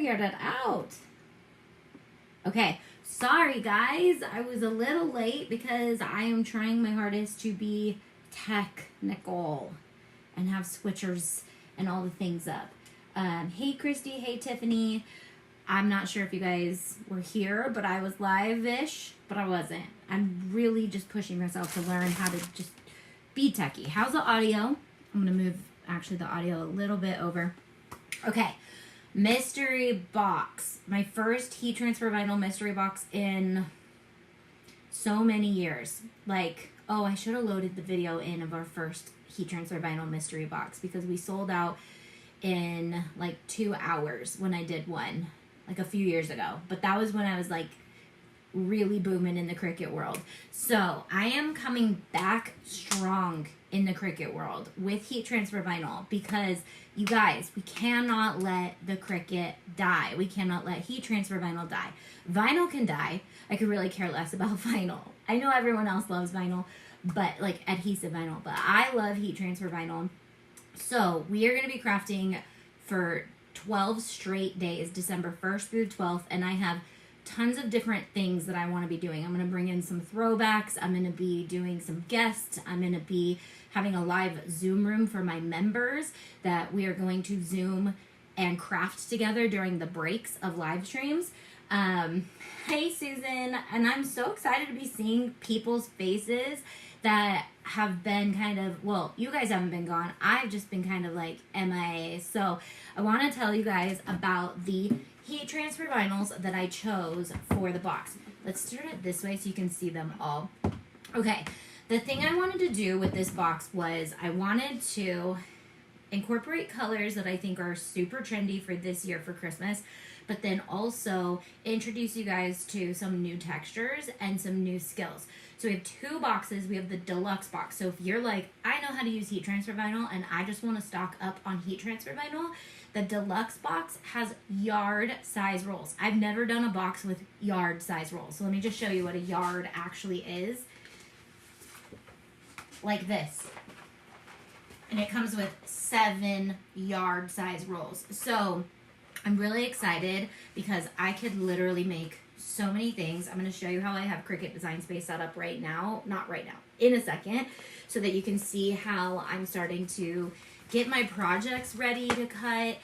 figured it out. Okay, sorry guys, I was a little late because I am trying my hardest to be technical and have switchers and all the things up. Hey Christy, hey Tiffany. I'm not sure if you guys were here, but I was live-ish, but I wasn't. I'm really just pushing myself to learn how to just be techie. How's the audio? I'm going to move actually the audio a little bit over. Okay, mystery box. My first heat transfer vinyl mystery box in so many years. Like, oh, I should have loaded the video in of our first heat transfer vinyl mystery box because we sold out in like 2 hours when I did one. Like a few years ago. But that was when I was like really booming in the Cricut world. So I am coming back strong in the Cricut world with heat transfer vinyl because you guys, we cannot let the Cricut die. We cannot let heat transfer vinyl die. Vinyl can die. I could really care less about vinyl. I know everyone else loves vinyl, but like adhesive vinyl, but I love heat transfer vinyl. So we are going to be crafting for 12 straight days, December 1st through 12th, and I have tons of different things that I want to be doing. I'm going to bring in some throwbacks. I'm going to be doing some guests. I'm going to be having a live Zoom room for my members that we are going to Zoom and craft together during the breaks of live streams. Hey Susan, and I'm so excited to be seeing people's faces that have been kind of, well, you guys haven't been gone. I've just been kind of like MIA. So I want to tell you guys about the heat transfer vinyls that I chose for the box. Let's turn it this way so you can see them all. Okay, the thing I wanted to do with this box was I wanted to incorporate colors that I think are super trendy for this year for Christmas, but then also introduce you guys to some new textures and some new skills. So we have 2 boxes. We have the deluxe box. So if you're like, I know how to use heat transfer vinyl and I just want to stock up on heat transfer vinyl, the deluxe box has yard size rolls. I've never done a box with yard size rolls. So let me just show you what a yard actually is. Like this. And it comes with 7 yard size rolls. So I'm really excited because I could literally make so many things. I'm going to show you how I have Cricut Design Space set up right now. Not right now, in a second, so that you can see how I'm starting to get my projects ready to cut.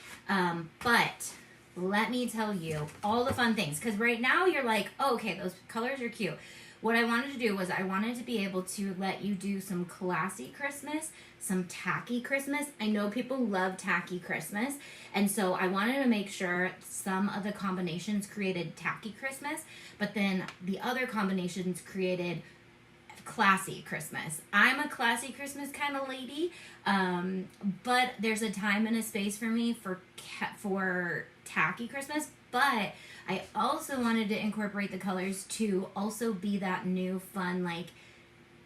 But let me tell you all the fun things, because right now you're like, oh, okay, those colors are cute. What I wanted to do was I wanted to be able to let you do some classy Christmas, some tacky Christmas. I know people love tacky Christmas, and so I wanted to make sure some of the combinations created tacky Christmas, but then the other combinations created classy Christmas. I'm a classy Christmas kind of lady, but there's a time and a space for me for tacky Christmas, but I also wanted to incorporate the colors to also be that new fun, like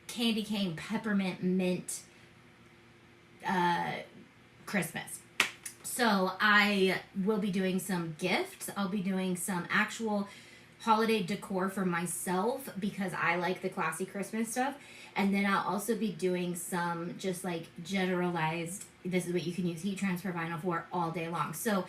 candy cane, peppermint, mint Christmas. So I will be doing some gifts. I'll be doing some actual holiday decor for myself because I like the classy Christmas stuff. And then I'll also be doing some just like generalized, this is what you can use heat transfer vinyl for all day long. So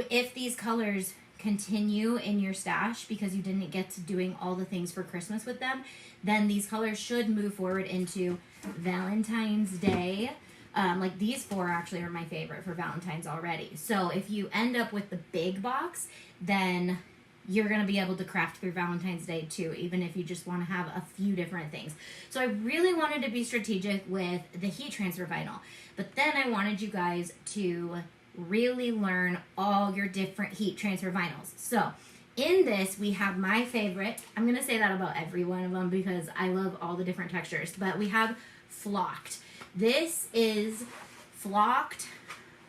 if these colors continue in your stash because you didn't get to doing all the things for Christmas with them, then these colors should move forward into Valentine's Day. Like these 4 actually are my favorite for Valentine's already. So if you end up with the big box, then you're going to be able to craft through Valentine's Day too, even if you just want to have a few different things. So I really wanted to be strategic with the heat transfer vinyl, but then I wanted you guys to really learn all your different heat transfer vinyls. So in this, we have my favorite. I'm going to say that about every one of them because I love all the different textures, but we have flocked. This is flocked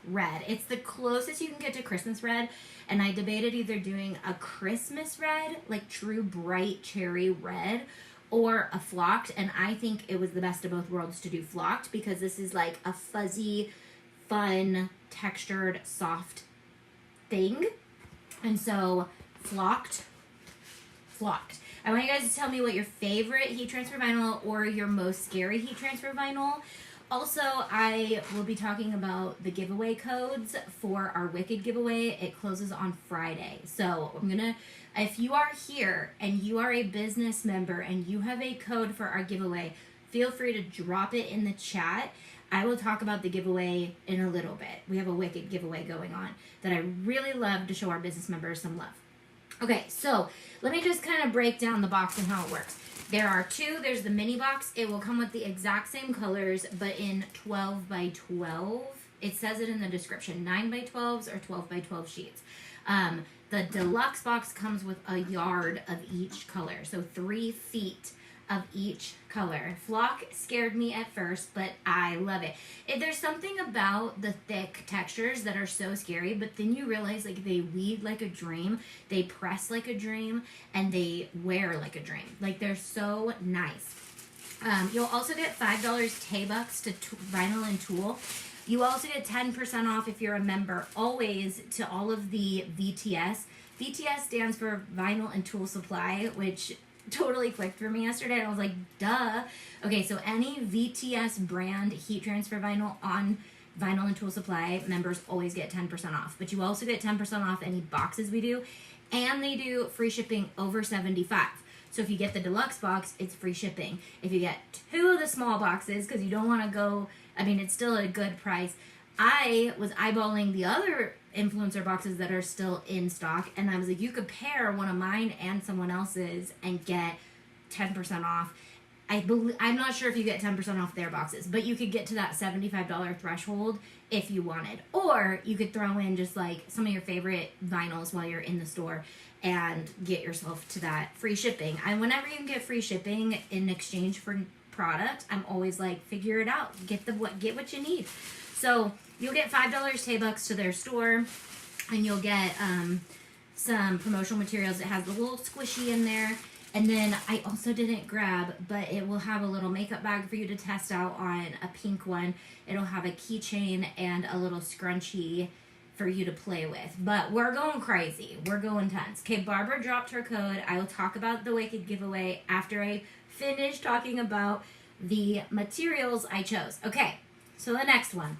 red. It's the closest you can get to Christmas red, and I debated either doing a Christmas red, like true bright cherry red, or a flocked, and I think it was the best of both worlds to do flocked because this is like a fuzzy, fun, textured, soft thing. And so flocked. I want you guys to tell me what your favorite heat transfer vinyl or your most scary heat transfer vinyl Also, I will be talking about the giveaway codes for our Wicked giveaway. It closes on Friday. So if you are here and you are a business member and you have a code for our giveaway, feel free to drop it in the chat. I will talk about the giveaway in a little bit. We have a Wicked giveaway going on that I really love to show our business members some love. Okay, so let me just kind of break down the box and how it works. There are two. There's the mini box. It will come with the exact same colors, but in 12 by 12. It says it in the description, 9 by 12s or 12 by 12 sheets. The deluxe box comes with a yard of each color, so 3 feet of each color. Flock scared me at first, but I love it. There's something about the thick textures that are so scary, but then you realize like they weave like a dream, they press like a dream, and they wear like a dream. Like they're so nice. You'll also get $5 Tay-Bucks to vinyl and tool. You also get 10% off if you're a member always to all of the VTS. VTS stands for Vinyl and Tool Supply, which totally clicked for me yesterday. I was like, duh. Okay, so any VTS brand heat transfer vinyl on Vinyl and Tool Supply members always get 10% off. But you also get 10% off any boxes we do. And they do free shipping over $75. So if you get the deluxe box, it's free shipping. If you get 2 of the small boxes, because you don't want to go, I mean, it's still a good price. I was eyeballing the other influencer boxes that are still in stock, and I was like, you could pair one of mine and someone else's and get 10% off. I'm not sure if you get 10% off their boxes, but you could get to that $75 threshold if you wanted. Or you could throw in just like some of your favorite vinyls while you're in the store and get yourself to that free shipping. And whenever you can get free shipping in exchange for product, I'm always like, figure it out. Get what you need. So you'll get $5 Tay-Bucks to their store, and you'll get some promotional materials. It has the little squishy in there. And then I also didn't grab, but it will have a little makeup bag for you to test out on, a pink one. It'll have a keychain and a little scrunchie for you to play with. But we're going crazy. We're going tons. Okay, Barbara dropped her code. I will talk about the Wicked giveaway after I finish talking about the materials I chose. Okay, so the next one.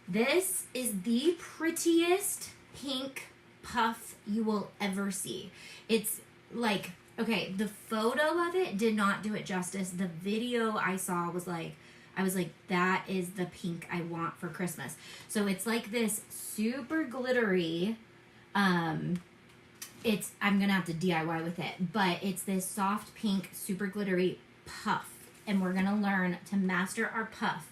This is the prettiest pink puff you will ever see. It's like, okay, the photo of it did not do it justice. The video I saw was like, I was like, that is the pink I want for Christmas. So it's like this super glittery, I'm gonna have to DIY with it, but it's this soft pink, super glittery puff. And we're gonna learn to master our puff.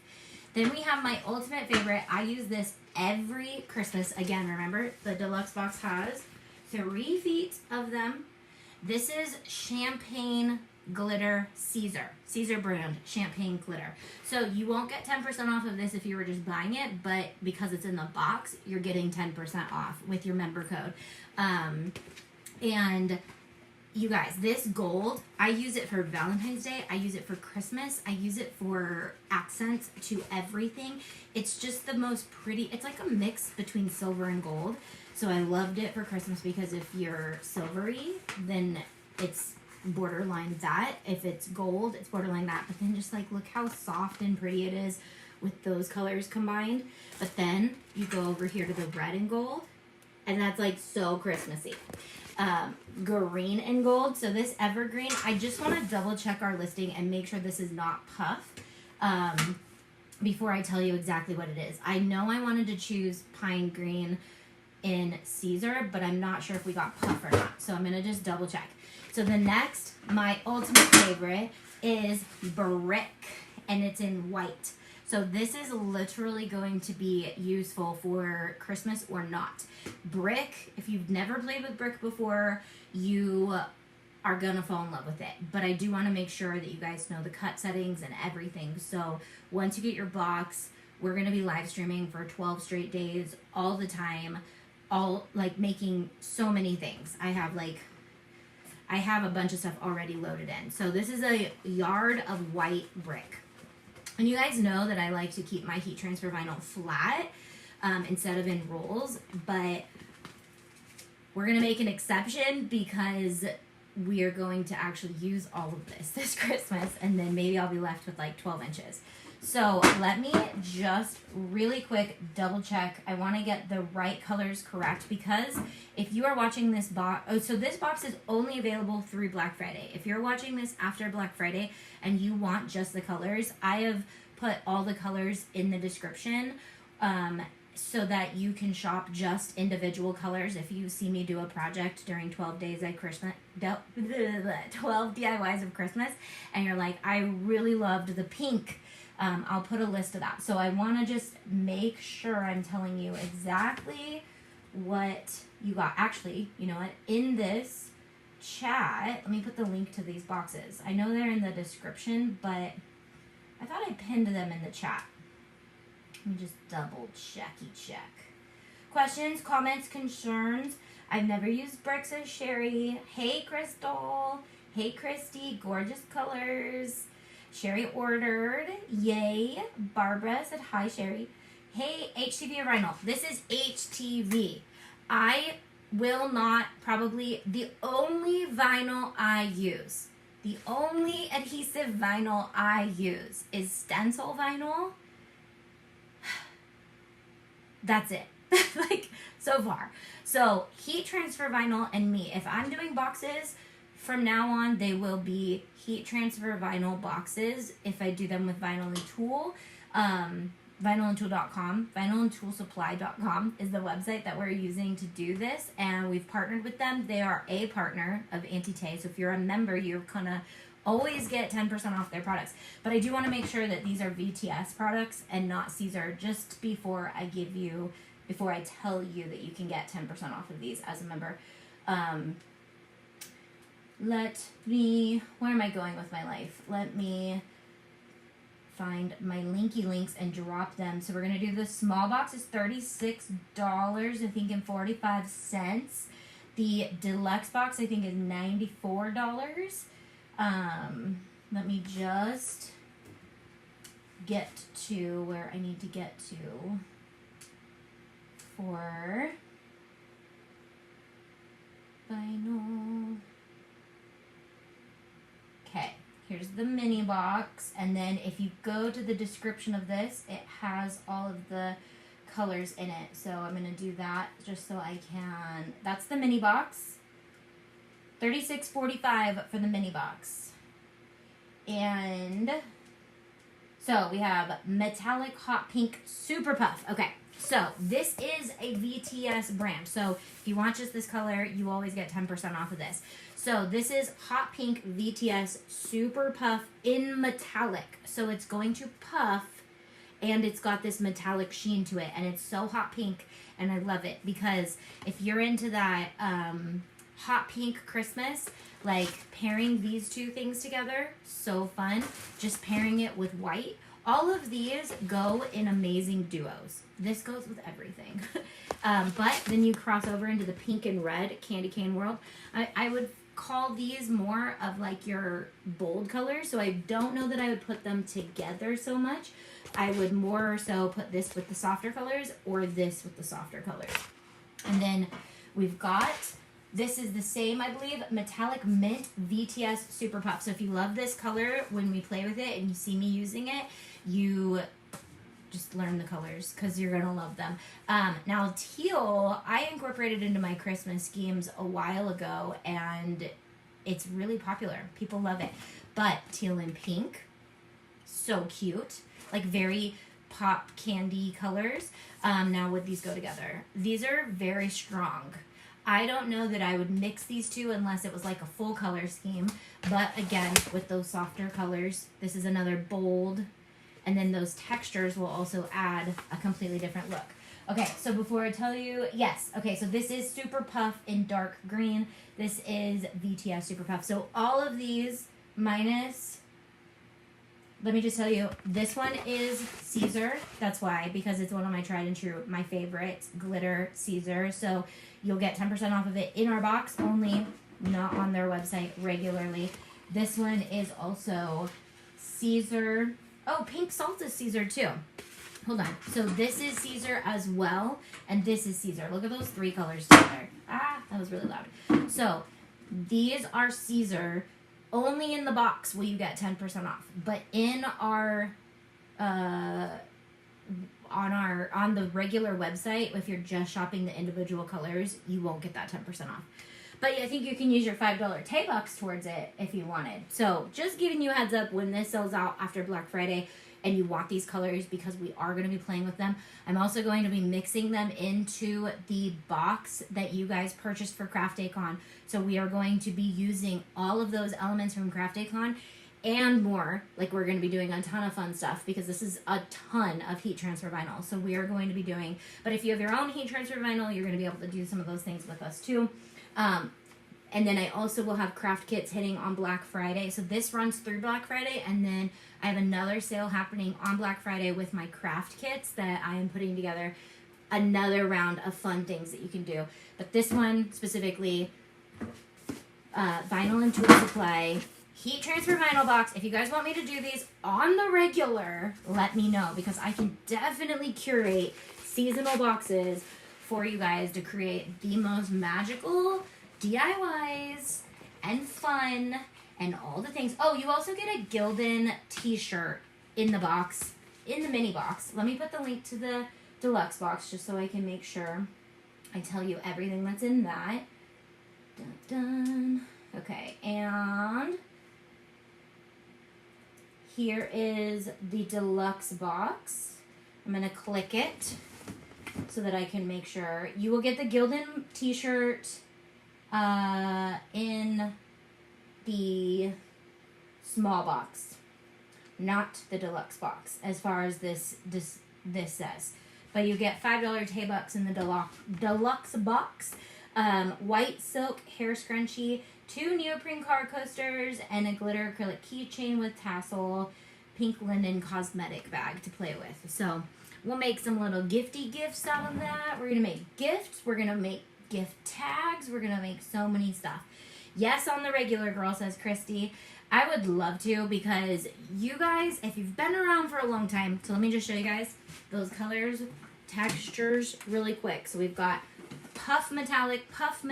Then we have my ultimate favorite. I use this every Christmas. Again, remember, the deluxe box has 3 feet of them. This is Champagne Glitter Siser. Siser brand, Champagne Glitter. So you won't get 10% off of this if you were just buying it, but because it's in the box, you're getting 10% off with your member code. And you guys, this gold, I use it for Valentine's Day. I use it for Christmas. I use it for accents to everything. It's just the most pretty. It's like a mix between silver and gold. So I loved it for Christmas because if you're silvery, then it's borderline that. If it's gold, it's borderline that. But then just like, look how soft and pretty it is with those colors combined. But then you go over here to the red and gold, and that's like so Christmassy. Green and gold. So this evergreen, I just want to double check our listing and make sure this is not puff before I tell you exactly what it is. I know I wanted to choose pine green in Siser, but I'm not sure if we got puff or not. So I'm going to just double check. So the next, my ultimate favorite is brick, and it's in white. So this is literally going to be useful for Christmas or not. Brick, if you've never played with brick before, you are going to fall in love with it. But I do want to make sure that you guys know the cut settings and everything. So once you get your box, we're going to be live streaming for 12 straight days all the time. All like making so many things. I have a bunch of stuff already loaded in. So this is a yard of white brick. And you guys know that I like to keep my heat transfer vinyl flat instead of in rolls, but we're going to make an exception because we are going to actually use all of this Christmas, and then maybe I'll be left with like 12 inches. So let me just really quick double check. I want to get the right colors correct, because if you are watching this box, so this box is only available through Black Friday. If you're watching this after Black Friday and you want just the colors, I have put all the colors in the description so that you can shop just individual colors. If you see me do a project during 12 days at Christmas, 12 DIYs of Christmas, and you're like, I really loved the pink, I'll put a list of that. So I want to just make sure I'm telling you exactly what you got. Actually, you know what? In this chat, let me put the link to these boxes. I know they're in the description, but I thought I pinned them in the chat. Let me just double check. Questions, comments, concerns. I've never used bricks or Sherry. Hey, Crystal. Hey, Christy. Gorgeous colors. Sherry ordered. Yay. Barbara said hi, Sherry. Hey, HTV Iron. This is HTV. I will not, probably the only vinyl I use, the only adhesive vinyl I use is stencil vinyl. That's it. Like, so far. So, heat transfer vinyl and me. If I'm doing boxes, from now on, they will be heat transfer vinyl boxes. If I do them with Vinyl and Tool, vinylandtool.com, vinylandtoolsupply.com is the website that we're using to do this, and we've partnered with them. They are a partner of Auntie Tay, so if you're a member, you're gonna always get 10% off their products. But I do want to make sure that these are VTS products and not Siser, just before I tell you that you can get 10% off of these as a member. Where am I going with my life? Let me find my linky links and drop them. So we're going to do the small box is $36, I think, and 45 cents. The deluxe box, I think, is $94. Let me just get to where I need to get to for vinyl. Okay, here's the mini box, and then if you go to the description of this, it has all of the colors in it. So I'm going to do that just so I can. That's the mini box. $36.45 for the mini box. And so we have metallic hot pink super puff. Okay, so this is a VTS brand. So if you want just this color, you always get 10% off of this. So this is hot pink VTS super puff in metallic. So it's going to puff, and it's got this metallic sheen to it, and it's so hot pink, and I love it, because if you're into that hot pink Christmas, like pairing these two things together, so fun. Just pairing it with white. All of these go in amazing duos. This goes with everything. But then you cross over into the pink and red candy cane world. I would call these more of like your bold colors, so I don't know that I would put them together so much. I would more so put this with the softer colors or this with the softer colors. And then we've got, this is the same, I believe, metallic mint VTS super puff. So if you love this color, when we play with it and you see me using it, you just learn the colors because you're going to love them. Now, teal, I incorporated into my Christmas schemes a while ago, and it's really popular. People love it. But teal and pink, so cute. Like very pop candy colors. Now, would these go together? These are very strong. I don't know that I would mix these two unless it was like a full color scheme. But again, with those softer colors, this is another bold. And then those textures will also add a completely different look. Okay, so before I tell you, yes. Okay, so this is Super Puff in dark green. This is VTS Super Puff. So all of these minus, let me just tell you, this one is Siser. That's why, because it's one of my tried and true, my favorites, glitter Siser. So you'll get 10% off of it in our box, only not on their website regularly. This one is also Siser. Oh, pink salt is Siser too. Hold on. So this is Siser as well, and this is Siser. Look at those three colors together. Ah, that was really loud. So these are Siser. Only in the box will you get 10% off. But in our on the regular website. If you're just shopping the individual colors, you won't get that 10% off. But I think you can use your $5 Tay bucks towards it if you wanted. So just giving you a heads up when this sells out after Black Friday and you want these colors, because we are going to be playing with them. I'm also going to be mixing them into the box that you guys purchased for Craft Day Con. So we are going to be using all of those elements from Craft Day Con and more. Like, we're going to be doing a ton of fun stuff because this is a ton of heat transfer vinyl. So we are going to be doing, but if you have your own heat transfer vinyl, you're going to be able to do some of those things with us too. And then I also will have craft kits hitting on Black Friday. So this runs through Black Friday, and then I have another sale happening on Black Friday with my craft kits that I am putting together. Another round of fun things that you can do. But this one specifically, vinyl and tool supply, heat transfer vinyl box. If you guys want me to do these on the regular, let me know, because I can definitely curate seasonal boxes for you guys to create the most magical DIYs and fun and all the things. Oh, you also get a Gildan t-shirt in the box, in the mini box. Let me put the link to the deluxe box just so I can make sure I tell you everything that's in that. Dun, dun. Okay, and here is the deluxe box. I'm going to click it so that I can make sure. You will get the Gildan t-shirt in the small box, not the deluxe box, as far as this says. But you get $5 Tay bucks in the deluxe box. White silk hair scrunchie, 2 neoprene car coasters, and a glitter acrylic keychain with tassel, pink linen cosmetic bag to play with. So we'll make some little gifty gifts out of that. We're gonna make gifts. We're gonna make gift tags. We're gonna make so many stuff. Yes, on the regular, girl, says Christy. I would love to, because you guys, if you've been around for a long time, so let me just show you guys those colors, textures really quick. So we've got puff metallic, puff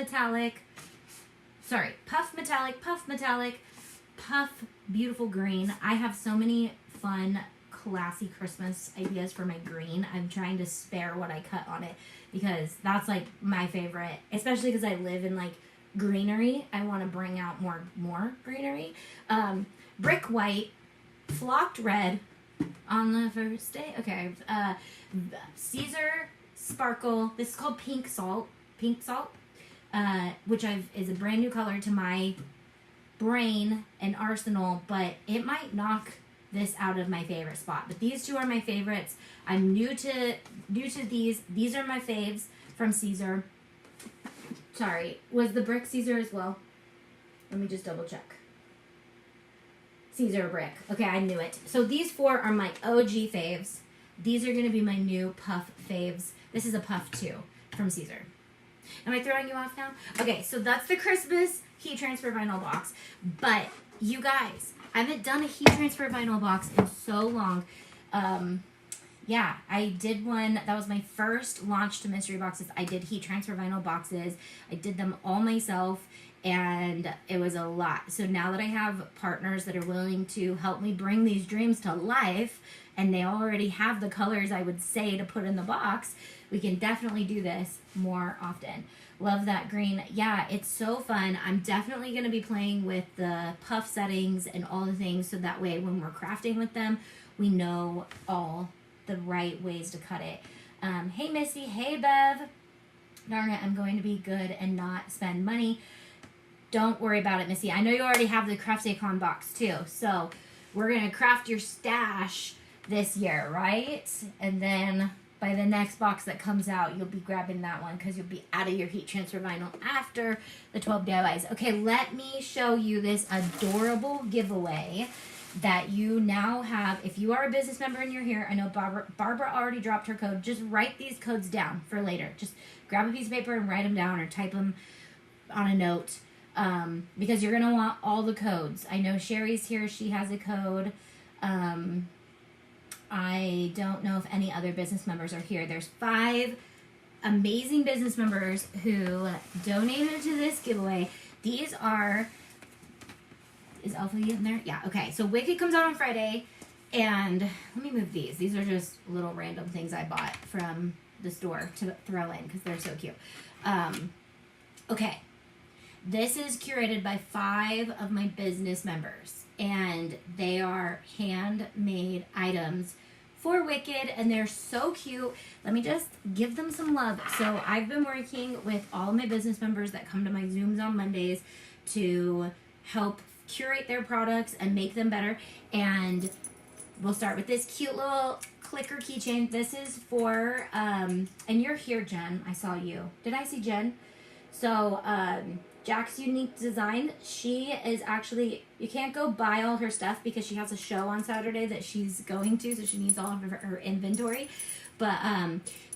beautiful green. I have so many fun, classy Christmas ideas for my green. I'm trying to spare what I cut on it, because that's like my favorite, especially because I live in like greenery. I want to bring out more greenery. Brick white, flocked red on the first day. Okay. Siser sparkle. This is called pink salt, which is a brand new color to my brain and arsenal, but it might knock this out of my favorite spot. But these two are my favorites. I'm new to these. These are my faves from Siser. Sorry, was the brick Siser as well? Let me just double check. Siser brick. Okay, I knew it. So these 4 are my OG faves. These are going to be my new puff faves. This is a puff 2 from Siser. Am I throwing you off now? Okay, so that's the Christmas heat transfer vinyl box. But you guys, I haven't done a heat transfer vinyl box in so long. Yeah, I did one. That was my first launch to mystery boxes. I did heat transfer vinyl boxes. I did them all myself, and it was a lot. So now that I have partners that are willing to help me bring these dreams to life, and they already have the colors I would say to put in the box, we can definitely do this more often. Love that green. Yeah, it's so fun. I'm definitely going to be playing with the puff settings and all the things, so that way when we're crafting with them, we know all the right ways to cut it. Hey Missy, hey Bev. Darn it, I'm going to be good and not spend money. Don't worry about it, Missy. I know you already have the Craft Day Con box too, so we're going to craft your stash this year, right? And then by the next box that comes out, you'll be grabbing that one, because you'll be out of your heat transfer vinyl after the 12 DIYs. Okay, let me show you this adorable giveaway that you now have. If you are a business member and you're here, I know Barbara already dropped her code. Just write these codes down for later. Just grab a piece of paper and write them down, or type them on a note, because you're going to want all the codes. I know Sherry's here. She has a code. I don't know if any other business members are here. There's 5 amazing business members who donated to this giveaway. These are... Is Alpha in there? Yeah, okay. So Wicked comes out on Friday. And let me move these. These are just little random things I bought from the store to throw in because they're so cute. Okay. This is curated by 5 of my business members, and they are handmade items for Wicked, and they're so cute. Let me just give them some love. So I've been working with all of my business members that come to my Zooms on Mondays to help curate their products and make them better. And we'll start with this cute little clicker keychain. This is for, and you're here, Jen. I saw you. Did I see Jen? So, Jack's Unique Design, she is actually, you can't go buy all her stuff because she has a show on Saturday that she's going to, so she needs all of her inventory. But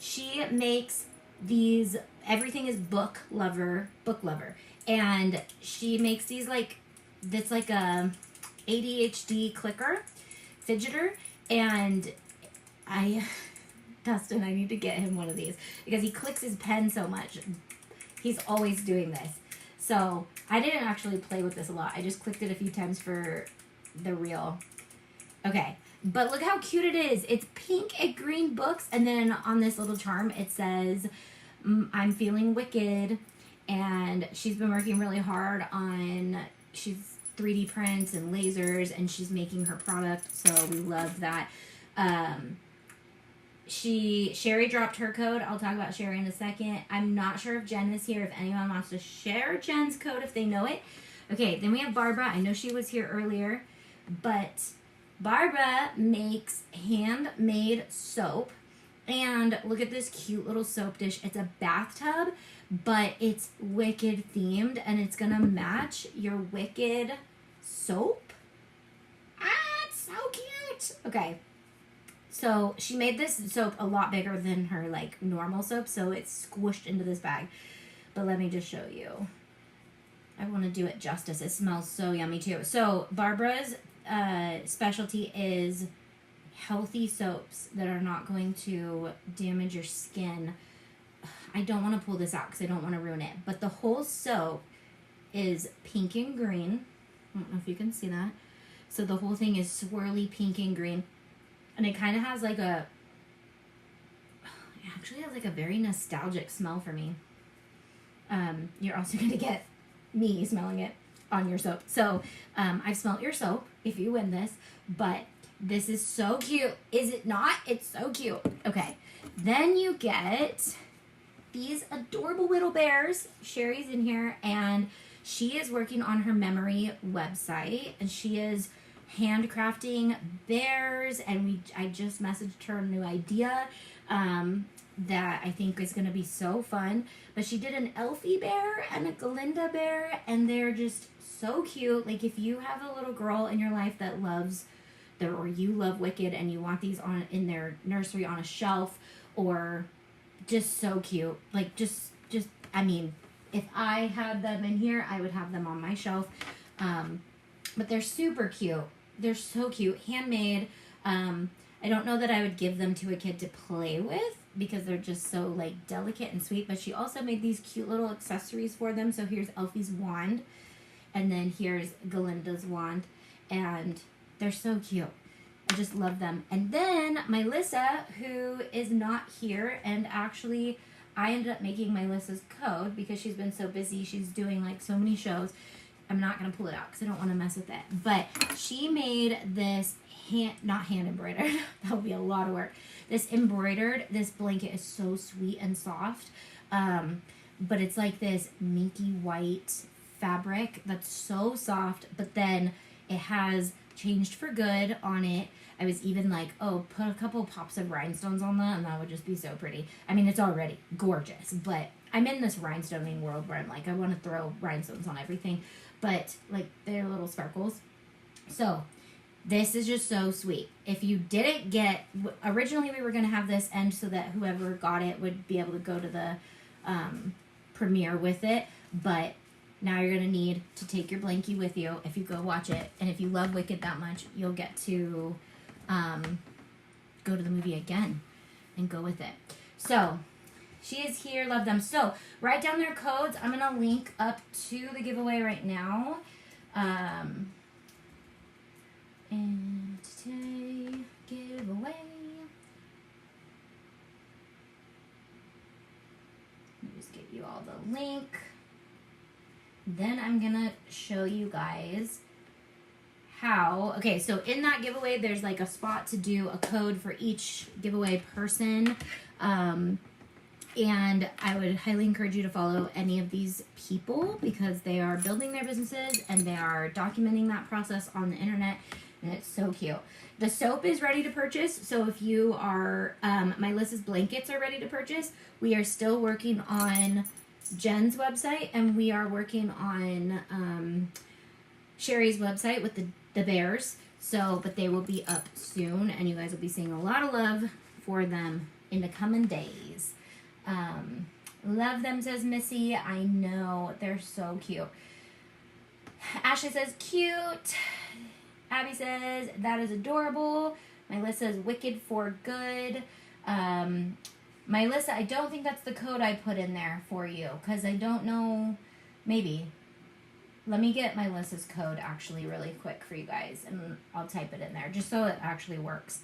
she makes these, everything is book lover. And she makes these like, that's like a ADHD clicker, fidgeter, and Dustin, I need to get him one of these because he clicks his pen so much. He's always doing this. So I didn't actually play with this a lot. I just clicked it a few times for the reel. Okay, but look how cute it is. It's pink and green books, and then on this little charm it says, I'm feeling wicked, and she's been working really hard on, she's 3D prints and lasers, and she's making her product, so we love that. Sherry dropped her code. I'll talk about Sherry in a second. I'm not sure if Jen is here, if anyone wants to share Jen's code if they know it. Okay, then we have Barbara. I know she was here earlier, but Barbara makes handmade soap. And look at this cute little soap dish. It's a bathtub, but it's Wicked themed, and it's gonna match your Wicked soap. Ah, it's so cute. Okay. So she made this soap a lot bigger than her like normal soap, so it's squished into this bag. But let me just show you. I want to do it justice. It smells so yummy too. So Barbara's specialty is healthy soaps that are not going to damage your skin. I don't want to pull this out because I don't want to ruin it. But the whole soap is pink and green. I don't know if you can see that. So the whole thing is swirly pink and green. And it kind of has like it actually has like a very nostalgic smell for me. You're also going to get me smelling it on your soap. So I've smelled your soap if you win this, but this is so cute. Is it not? It's so cute. Okay. Then you get these adorable little bears. Sherry's in here, and she is working on her memory website, and she is handcrafting bears, and I just messaged her a new idea that I think is going to be so fun. But she did an Elfie bear and a Glinda bear, and they're just so cute. Like if you have a little girl in your life that loves or you love Wicked and you want these on in their nursery on a shelf, or just so cute. Like just I mean, if I had them in here, I would have them on my shelf. But they're super cute. They're so cute. Handmade. I don't know that I would give them to a kid to play with because they're just so like delicate and sweet. But she also made these cute little accessories for them. So here's Elfie's wand. And then here's Galinda's wand. And they're so cute. I just love them. And then Melissa, who is not here, and actually I ended up making Melissa's code because she's been so busy. She's doing like so many shows. I'm not going to pull it out because I don't want to mess with it. But she made this not hand embroidered. That would be a lot of work. This blanket is so sweet and soft. But it's like this minky white fabric that's so soft. But then it has Changed for Good on it. I was even like, oh, put a couple pops of rhinestones on that and that would just be so pretty. I mean, it's already gorgeous. But I'm in this rhinestoning world where I'm like, I want to throw rhinestones on everything. But like they're little sparkles. So this is just so sweet. If you didn't get, originally we were going to have this end so that whoever got it would be able to go to the premiere with it. But now you're going to need to take your blankie with you if you go watch it. And if you love Wicked that much, you'll get to go to the movie again and go with it. So she is here. Love them. So write down their codes. I'm going to link up to the giveaway right now. And today, giveaway. Let me just give you all the link. Then I'm gonna show you guys how, okay, so in that giveaway, there's like a spot to do a code for each giveaway person. And I would highly encourage you to follow any of these people because they are building their businesses and they are documenting that process on the internet. And it's so cute. The soap is ready to purchase. So if you are, my Lissa's blankets are ready to purchase. We are still working on Jen's website and we are working on Sherry's website with the bears. So, but they will be up soon and you guys will be seeing a lot of love for them in the coming days. Love them, says Missy. I know, they're so cute. Ashley says, cute. Abby says, that is adorable. Melissa is wicked for good. Melissa, I don't think that's the code I put in there for you, because I don't know, maybe. Let me get Melissa's code actually really quick for you guys, and I'll type it in there, just so it actually works.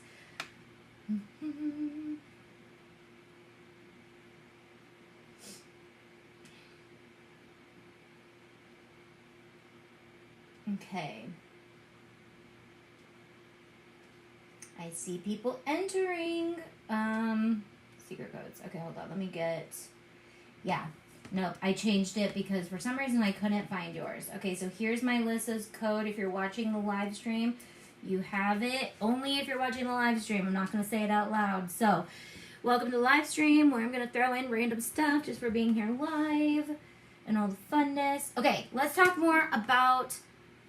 Okay. I see people entering secret codes. Okay, hold on. Let me get... Yeah. No, I changed it because for some reason I couldn't find yours. Okay, so here's Melissa's code. If you're watching the live stream, you have it. Only if you're watching the live stream. I'm not going to say it out loud. So, welcome to the live stream where I'm going to throw in random stuff just for being here live and all the funness. Okay, let's talk more about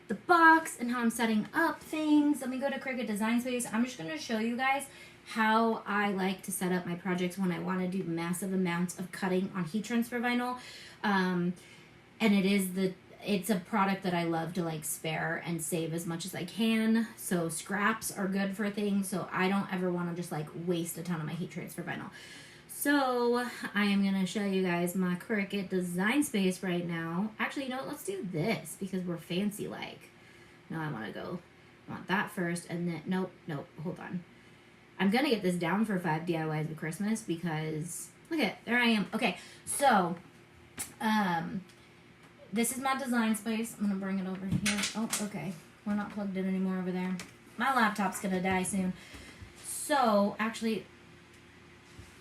the box and how I'm setting up things. Let me go to Cricut Design Space. I'm just going to show you guys how I like to set up my projects when I want to do massive amounts of cutting on heat transfer vinyl. And it's a product that I love to like spare and save as much as I can. So scraps are good for things. So I don't ever want to just like waste a ton of my heat transfer vinyl. So I am going to show you guys my Cricut Design Space right now. Actually, you know what? Let's do this because we're fancy like. No, I want that first and then, nope, hold on. I'm going to get this down for 5 DIYs of Christmas because, look at, there I am. Okay, so, this is my design space. I'm going to bring it over here. Oh, okay. We're not plugged in anymore over there. My laptop's going to die soon. So, actually,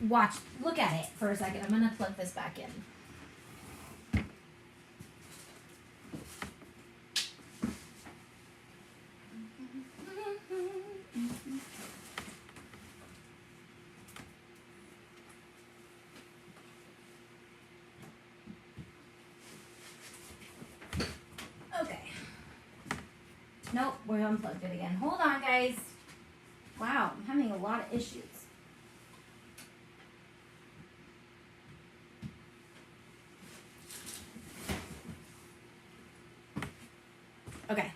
look at it for a second. I'm going to plug this back in. Nope, we unplugged it again. Hold on, guys. Wow, I'm having a lot of issues. Okay,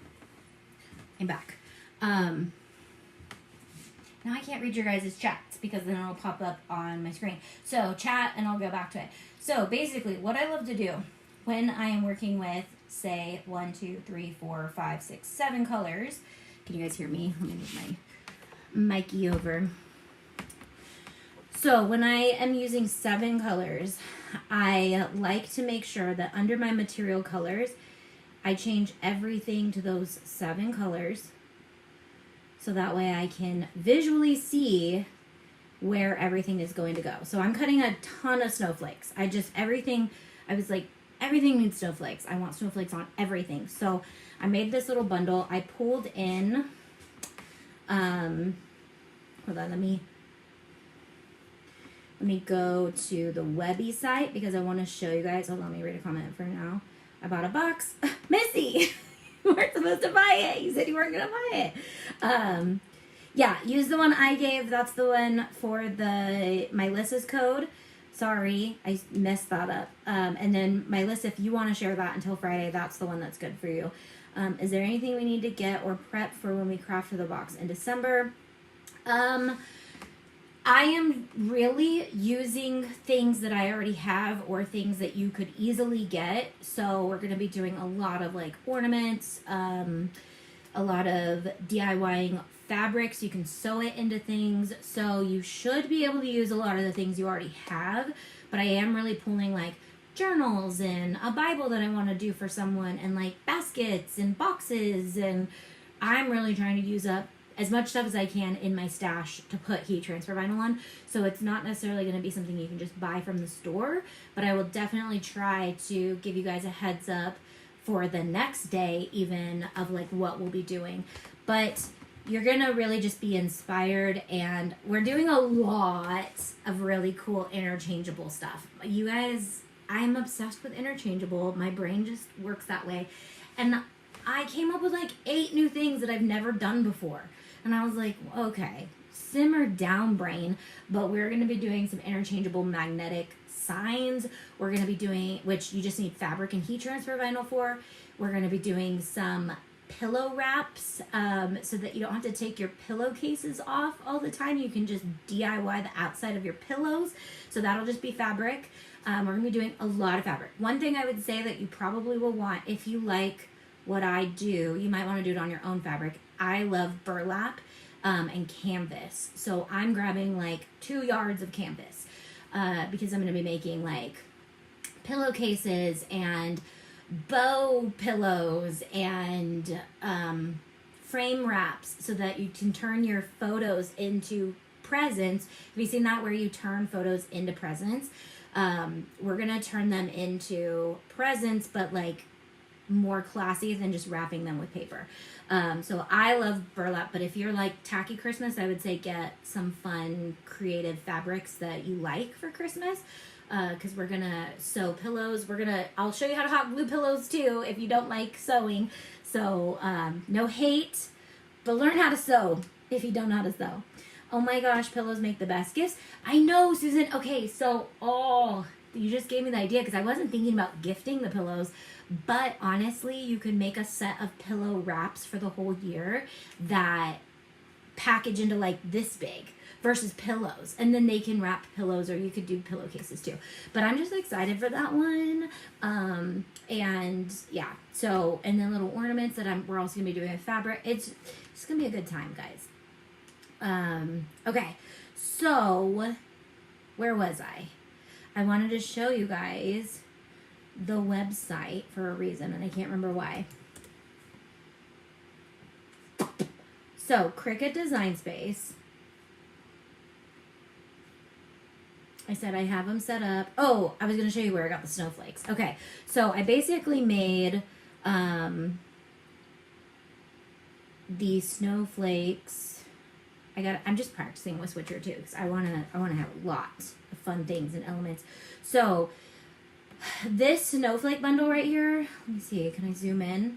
I'm back. Now I can't read your guys' chats because then it'll pop up on my screen. So chat and I'll go back to it. So basically what I love to do when I am working with, say, 1, 2, 3, 4, 5, 6, 7 colors. Can you guys hear me? Let me move my mic-y over. So when I am using 7 colors, I like to make sure that under my material colors, I change everything to those 7 colors. So that way I can visually see where everything is going to go. So I'm cutting a ton of snowflakes. Everything needs snowflakes. I want snowflakes on everything. So I made this little bundle. I pulled in, hold on, let me go to the Webby site because I want to show you guys. Hold on, let me read a comment for now. I bought a box. Missy, you weren't supposed to buy it. You said you weren't going to buy it. Yeah, use the one I gave. That's the one for my Lissa's code. Sorry, I messed that up. And then Melissa, if you want to share that until Friday, that's the one that's good for you. Is there anything we need to get or prep for when we craft for the box in December? I am really using things that I already have or things that you could easily get. So we're going to be doing a lot of like ornaments, a a lot of DIYing fabrics. You can sew it into things. So you should be able to use a lot of the things you already have. But I am really pulling like journals and a Bible that I want to do for someone, and like baskets and boxes, and I'm really trying to use up as much stuff as I can in my stash to put heat transfer vinyl on. So it's not necessarily going to be something you can just buy from the store, but I will definitely try to give you guys a heads up for the next day even of like what we'll be doing. But you're going to really just be inspired, and we're doing a lot of really cool interchangeable stuff. You guys, I'm obsessed with interchangeable. My brain just works that way. And I came up with like 8 new things that I've never done before. And I was like, okay, simmer down, brain. But we're going to be doing some interchangeable magnetic signs. We're going to be doing, which you just need fabric and heat transfer vinyl for. We're going to be doing some pillow wraps so that you don't have to take your pillowcases off all the time. You can just DIY the outside of your pillows. So that'll just be fabric. We're going to be doing a lot of fabric. One thing I would say that you probably will want, if you like what I do, you might want to do it on your own fabric. I love burlap and canvas. So I'm grabbing like 2 yards of canvas because I'm going to be making like pillowcases and bow pillows and frame wraps so that you can turn your photos into presents. Have you seen that, where you turn photos into presents? We're going to turn them into presents, but like more classy than just wrapping them with paper. So I love burlap, but if you're like tacky Christmas, I would say get some fun creative fabrics that you like for Christmas, because we're gonna sew pillows. I'll show you how to hot glue pillows too if you don't like sewing. So no hate, but learn how to sew if you don't know how to sew. Oh my gosh, pillows make the best gifts. I know, Susan. Okay, so you just gave me the idea, because I wasn't thinking about gifting the pillows. But honestly, you could make a set of pillow wraps for the whole year that package into like this big versus pillows. And then they can wrap pillows, or you could do pillowcases too. But I'm just excited for that one. And yeah, so, and then little ornaments that we're also going to be doing with fabric. It's going to be a good time, guys. Okay, so where was I? I wanted to show you guys the website for a reason, and I can't remember why. So, Cricut Design Space. I said I have them set up. Oh, I was going to show you where I got the snowflakes. Okay, so I basically made the snowflakes. I'm just practicing with Switcher too, because I wanna have lots of fun things and elements. So this snowflake bundle right here, let me see, can I zoom in?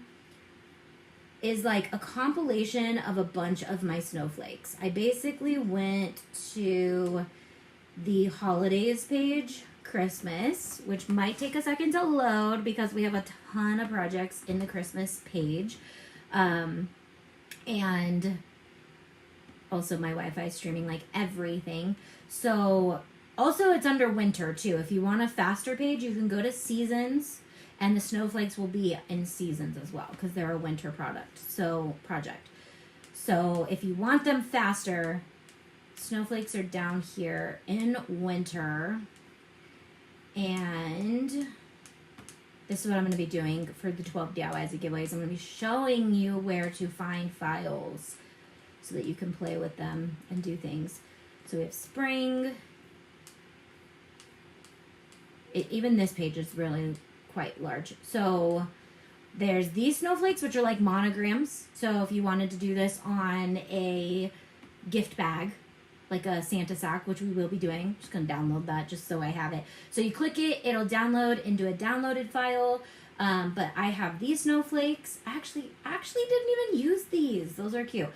Is like a compilation of a bunch of my snowflakes. I basically went to the holidays page, Christmas, which might take a second to load because we have a ton of projects in the Christmas page. And also my Wi-Fi is streaming like everything. So also it's under winter too. If you want a faster page, you can go to seasons, and the snowflakes will be in seasons as well because they're a winter project. So if you want them faster, snowflakes are down here in winter. And this is what I'm going to be doing for the 12 DIYs and giveaways. I'm going to be showing you where to find files so that you can play with them and do things. So we have spring. Even this page is really quite large. So there's these snowflakes, which are like monograms. So if you wanted to do this on a gift bag, like a Santa sack, which we will be doing, I'm just going to download that just so I have it. So you click it, it'll download into a downloaded file. But I have these snowflakes. Actually didn't even use these. Those are cute.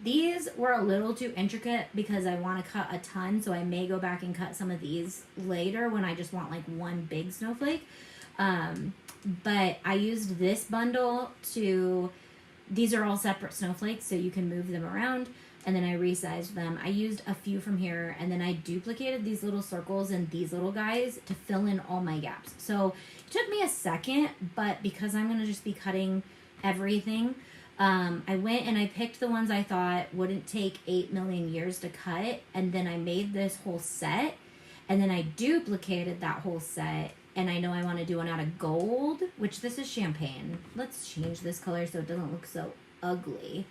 These were a little too intricate because I want to cut a ton, so I may go back and cut some of these later when I just want like one big snowflake. But I used this bundle these are all separate snowflakes, so you can move them around, and then I resized them. I used a few from here, and then I duplicated these little circles and these little guys to fill in all my gaps. So it took me a second, but because I'm going to just be cutting everything, I went and I picked the ones I thought wouldn't take 8 million years to cut, and then I made this whole set, and then I duplicated that whole set, and I know I want to do one out of gold, which this is champagne. Let's change this color so it doesn't look so ugly.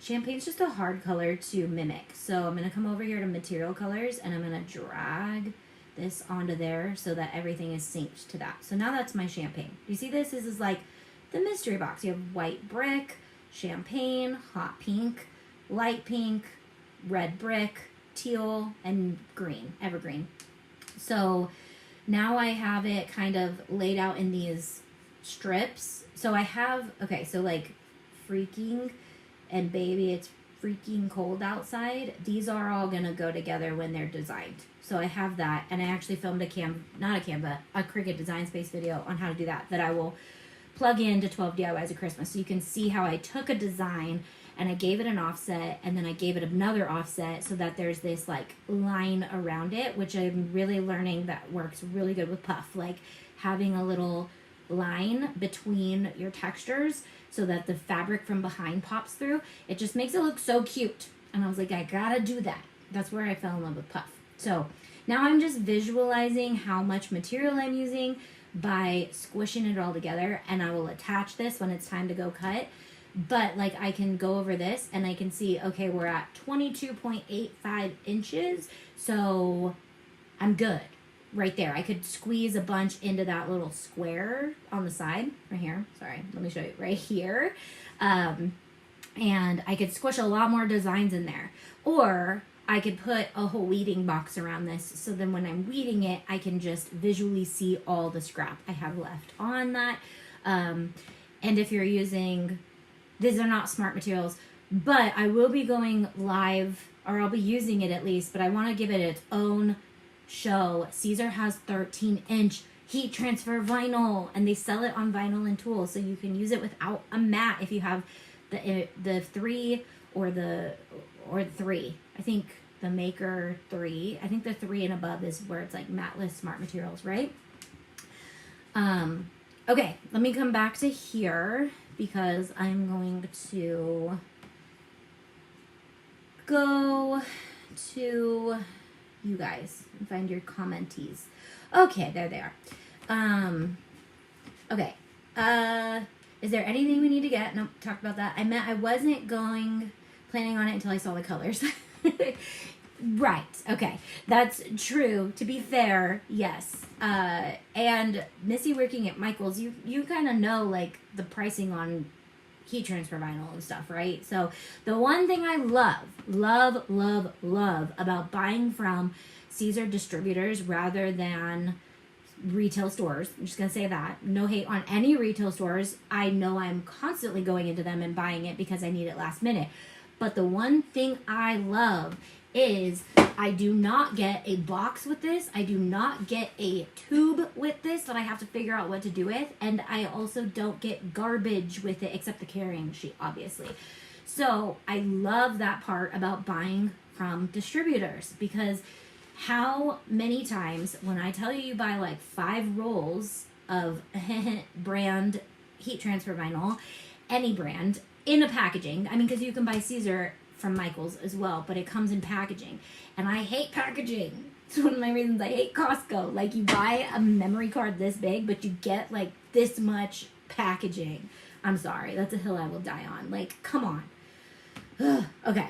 Champagne's just a hard color to mimic, so I'm going to come over here to material colors, and I'm going to drag this onto there so that everything is synced to that. So now that's my champagne. You see this? This is like the mystery box. You have white brick, champagne, hot pink, light pink, red brick, teal, and green, evergreen. So now I have it kind of laid out in these strips. So I have, okay, so like freaking and baby, it's freaking cold outside. These are all gonna go together when they're designed. So I have that, and I actually filmed a Cricut Design Space video on how to do that I will plug into 12 DIYs of Christmas. So you can see how I took a design and I gave it an offset, and then I gave it another offset so that there's this like line around it, which I'm really learning that works really good with puff, like having a little line between your textures so that the fabric from behind pops through. It just makes it look so cute. And I was like, I gotta do that. That's where I fell in love with puff. So now I'm just visualizing how much material I'm using by squishing it all together, and I will attach this when it's time to go cut. But like I can go over this and I can see, okay, we're at 22.85 inches, so I'm good right there. I could squeeze a bunch into that little square on the side right here. Sorry, let me show you right here. And I could squish a lot more designs in there, or I could put a whole weeding box around this, so then when I'm weeding it, I can just visually see all the scrap I have left on that. And if you're using, these are not smart materials, but I will be going live, or I'll be using it at least, but I want to give it its own show. Siser has 13-inch heat transfer vinyl, and they sell it on Vinyl and Tools, so you can use it without a mat if you have the 3 or the 3. I think the Maker 3. I think the 3 and above is where it's like matless smart materials, right? Okay, let me come back to here because I'm going to go to you guys and find your commentees. Okay, there they are. Okay. Is there anything we need to get? No, talked about that. I wasn't planning on it until I saw the colors. Right. Okay. That's true. To be fair, yes. And Missy working at Michael's, you kind of know like the pricing on heat transfer vinyl and stuff, right? So the one thing I love about buying from Siser distributors rather than retail stores, I'm just gonna say that, no hate on any retail stores, I know I'm constantly going into them and buying it because I need it last minute, but the one thing I love is I do not get a box with this, I do not get a tube with this that I have to figure out what to do with, and I also don't get garbage with it except the carrying sheet, obviously. So I love that part about buying from distributors, because how many times when I tell you buy like 5 rolls of brand heat transfer vinyl, any brand, in a packaging, I mean, because you can buy Siser from Michael's as well, but it comes in packaging, and I hate packaging. It's one of my reasons I hate Costco. Like, you buy a memory card this big, but you get like this much packaging. I'm sorry, that's a hill I will die on. Like, come on. Okay.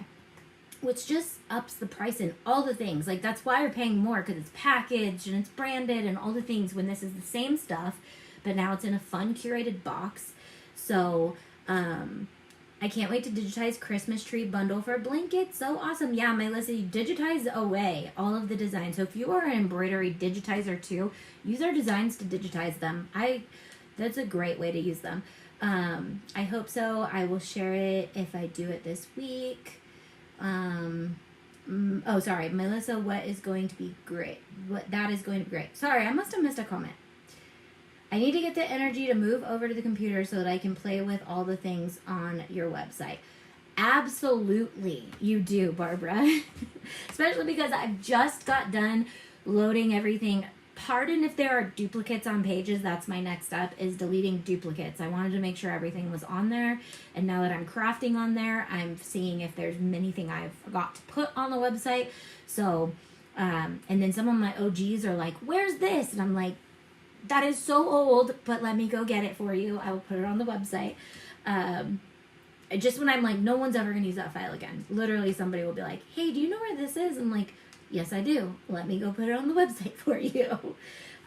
Which just ups the price in all the things. Like, that's why we're paying more, because it's packaged and it's branded and all the things, when this is the same stuff, but now it's in a fun curated box. So, I can't wait to digitize Christmas tree bundle for blankets. So awesome. Yeah, Melissa, you digitize away all of the designs. So if you are an embroidery digitizer too, use our designs to digitize them. That's a great way to use them. I hope so. I will share it if I do it this week. Oh, sorry, Melissa, what is going to be great? That is going to be great. Sorry, I must have missed a comment. I need to get the energy to move over to the computer so that I can play with all the things on your website. Absolutely, you do, Barbara. Especially because I've just got done loading everything, pardon if there are duplicates on pages. That's my next step, is deleting duplicates. I wanted to make sure everything was on there. And now that I'm crafting on there, I'm seeing if there's anything I forgot to put on the website. So, and then some of my OGs are like, where's this? And I'm like, that is so old, but let me go get it for you. I will put it on the website. Just when I'm like, no one's ever going to use that file again. Literally somebody will be like, hey, do you know where this is? I'm like, yes, I do. Let me go put it on the website for you.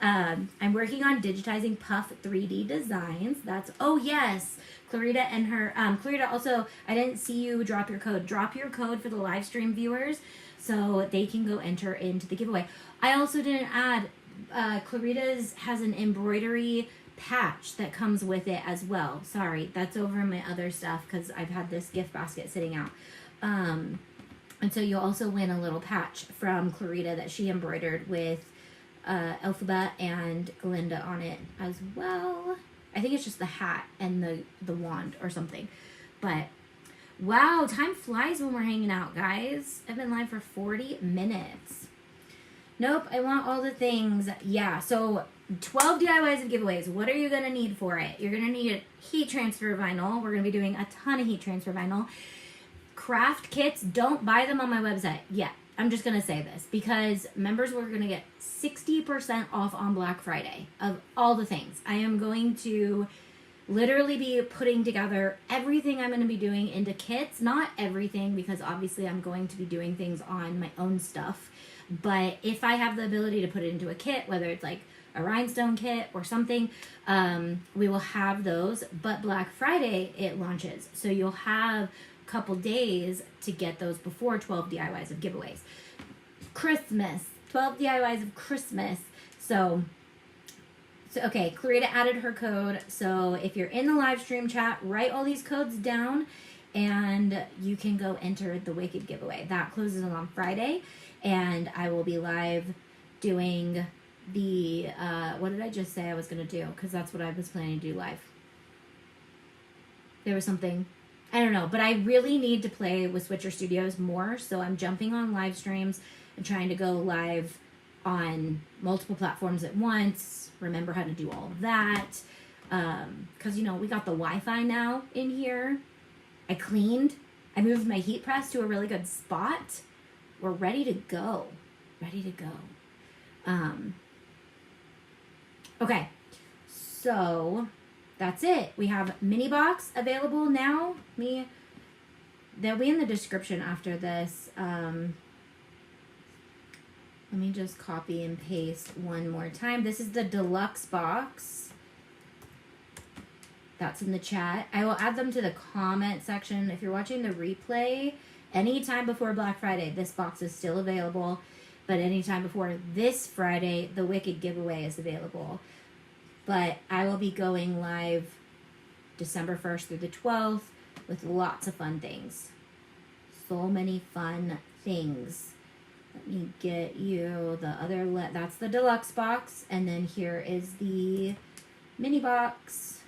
I'm working on digitizing Puff 3D designs. Oh yes, Clarita and her, Clarita also, I didn't see you drop your code. Drop your code for the live stream viewers so they can go enter into the giveaway. I also didn't add, Clarita's has an embroidery patch that comes with it as well. Sorry, that's over in my other stuff because I've had this gift basket sitting out. And so you'll also win a little patch from Clarita that she embroidered with Alphabet and Glinda on it as well. I think it's just the hat and the wand or something. But wow, time flies when we're hanging out, guys. I've been live for 40 minutes. Nope, I want all the things. Yeah, so 12 DIYs and giveaways. What are you going to need for it? You're going to need heat transfer vinyl. We're going to be doing a ton of heat transfer vinyl. Craft kits, don't buy them on my website yet. I'm just going to say this because members were going to get 60% off on Black Friday of all the things. I am going to literally be putting together everything I'm going to be doing into kits. Not everything, because obviously I'm going to be doing things on my own stuff. But if I have the ability to put it into a kit, whether it's like a rhinestone kit or something, we will have those. But Black Friday, it launches. So you'll have a couple days to get those before 12 DIYs of giveaways. Christmas, 12 DIYs of Christmas. So okay, Clarita added her code. So if you're in the live stream chat, write all these codes down and you can go enter the Wicked giveaway. That closes on Friday. And I will be live doing the, what did I just say I was going to do? Because that's what I was planning to do live. There was something, I don't know. But I really need to play with Switcher Studios more. So I'm jumping on live streams and trying to go live on multiple platforms at once. Remember how to do all of that. Because, you know, we got the Wi-Fi now in here. I cleaned. I moved my heat press to a really good spot. We're ready to go. Ready to go. Okay. So that's it. We have mini box available now. They'll be in the description after this. Let me just copy and paste one more time. This is the deluxe box. That's in the chat. I will add them to the comment section. If you're watching the replay, anytime before Black Friday, this box is still available. But anytime before this Friday, the Wicked giveaway is available. But I will be going live December 1st through the 12th with lots of fun things. So many fun things. Let me get you the other, that's the deluxe box. And then here is the mini box.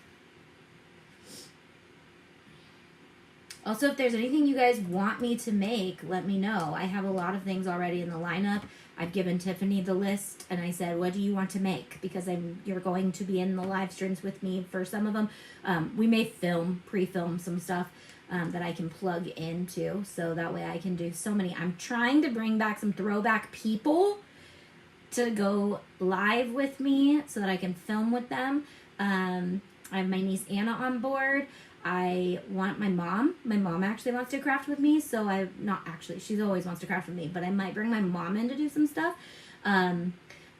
Also, if there's anything you guys want me to make, let me know. I have a lot of things already in the lineup. I've given Tiffany the list, and I said, what do you want to make? Because you're going to be in the live streams with me for some of them. We may pre-film some stuff that I can plug into, so that way I can do so many. I'm trying to bring back some throwback people to go live with me so that I can film with them. I have my niece Anna on board. I want my mom. My mom actually wants to craft with me, so she always wants to craft with me, but I might bring my mom in to do some stuff.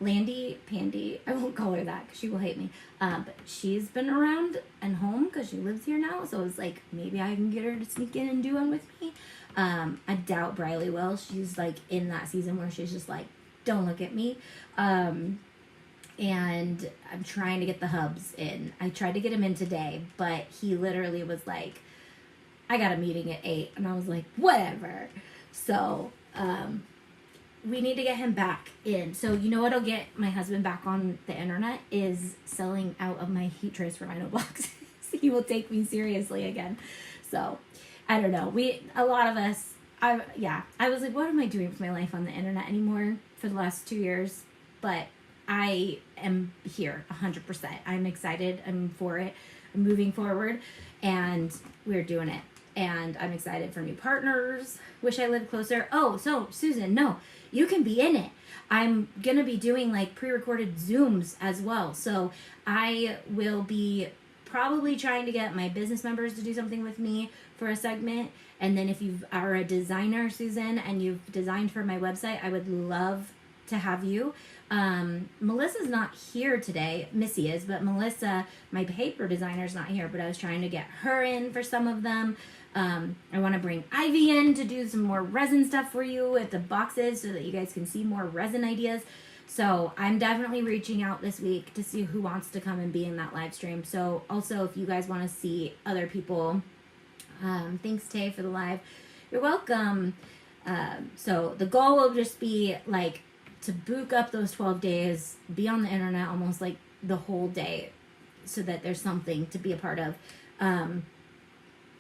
Landy, Pandy, I won't call her that because she will hate me, but she's been around and home because she lives here now, so it's like, maybe I can get her to sneak in and do one with me. I doubt Briley will. She's like in that season where she's just like, don't look at me. And I'm trying to get the hubs in. I tried to get him in today, but he literally was like, I got a meeting at 8. And I was like, whatever. So, we need to get him back in. So, you know what'll get my husband back on the internet is selling out of my heat transfer vinyl boxes. He will take me seriously again. So, I don't know. A lot of us, I was like, what am I doing with my life on the internet anymore for the last 2 years? But I am here 100%. I'm excited. I'm for it. I'm moving forward, and we're doing it. And I'm excited for new partners. Wish I lived closer. Oh, so Susan, no, you can be in it. I'm going to be doing like pre-recorded Zooms as well. So I will be probably trying to get my business members to do something with me for a segment. And then if you are a designer, Susan, and you've designed for my website, I would love to have you. Melissa's not here today. Missy is, but Melissa, my paper designer, is not here, but I was trying to get her in for some of them. I want to bring Ivy in to do some more resin stuff for you at the boxes so that you guys can see more resin ideas. So I'm definitely reaching out this week to see who wants to come and be in that live stream. So also, if you guys want to see other people, thanks Tay for the live. You're welcome. So the goal will just be like to book up those 12 days, be on the internet almost like the whole day so that there's something to be a part of.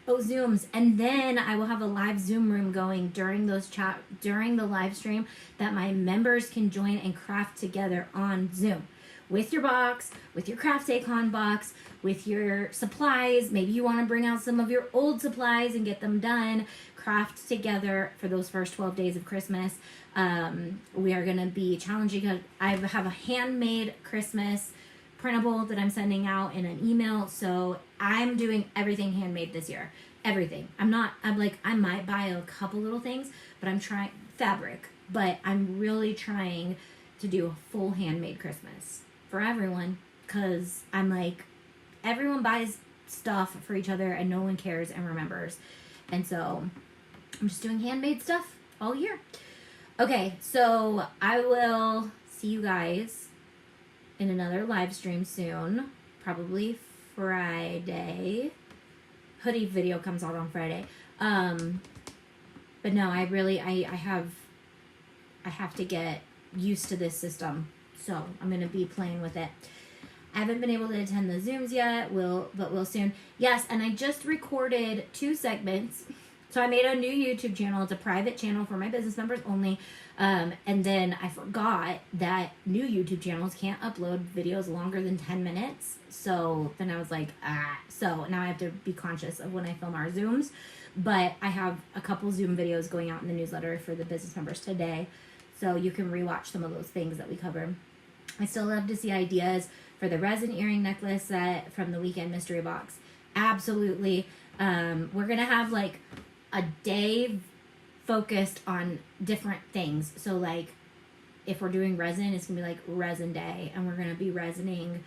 Zooms, and then I will have a live Zoom room going during the live stream that my members can join and craft together on Zoom with your box, with your Craft Con box, with your supplies. Maybe you want to bring out some of your old supplies and get them done. Craft together for those first 12 days of Christmas. We are going to be challenging. I have a handmade Christmas printable that I'm sending out in an email. So I'm doing everything handmade this year. Everything. I might buy a couple little things, but I'm trying fabric, but I'm really trying to do a full handmade Christmas for everyone. Cause I'm like, everyone buys stuff for each other and no one cares and remembers. And so I'm just doing handmade stuff all year. Okay. So I will see you guys in another live stream soon, probably Friday. Hoodie video comes out on Friday. But no, I have to get used to this system. So I'm going to be playing with it. I haven't been able to attend the Zooms yet, but we'll soon. Yes, and I just recorded 2 segments. So I made a new YouTube channel. It's a private channel for my business members only. And then I forgot that new YouTube channels can't upload videos longer than 10 minutes. So then I was like, So now I have to be conscious of when I film our Zooms. But I have a couple Zoom videos going out in the newsletter for the business members today. So you can rewatch some of those things that we cover. I still love to see ideas for the resin earring necklace set from the weekend mystery box. Absolutely. We're going to have like a day focused on different things. So like if we're doing resin, it's gonna be like resin day, and we're gonna be resining.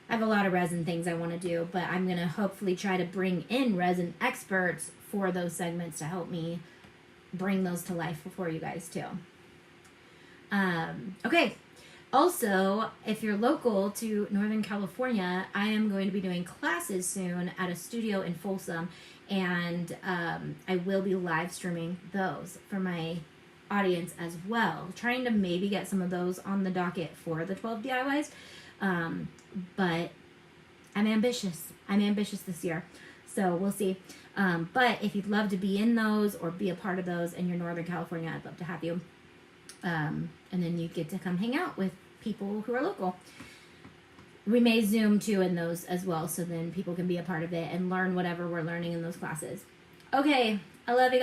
I have a lot of resin things I want to do, but I'm gonna hopefully try to bring in resin experts for those segments to help me bring those to life for you guys too. Okay. Also, if you're local to Northern California, I am going to be doing classes soon at a studio in Folsom, and I will be live streaming those for my audience as well. Trying to maybe get some of those on the docket for the 12 DIYs, but I'm ambitious. I'm ambitious this year, so we'll see. But if you'd love to be in those or be a part of those and you're Northern California, I'd love to have you. And then you get to come hang out with people who are local. We may Zoom too in those as well, so then people can be a part of it and learn whatever we're learning in those classes. Okay, I love you guys.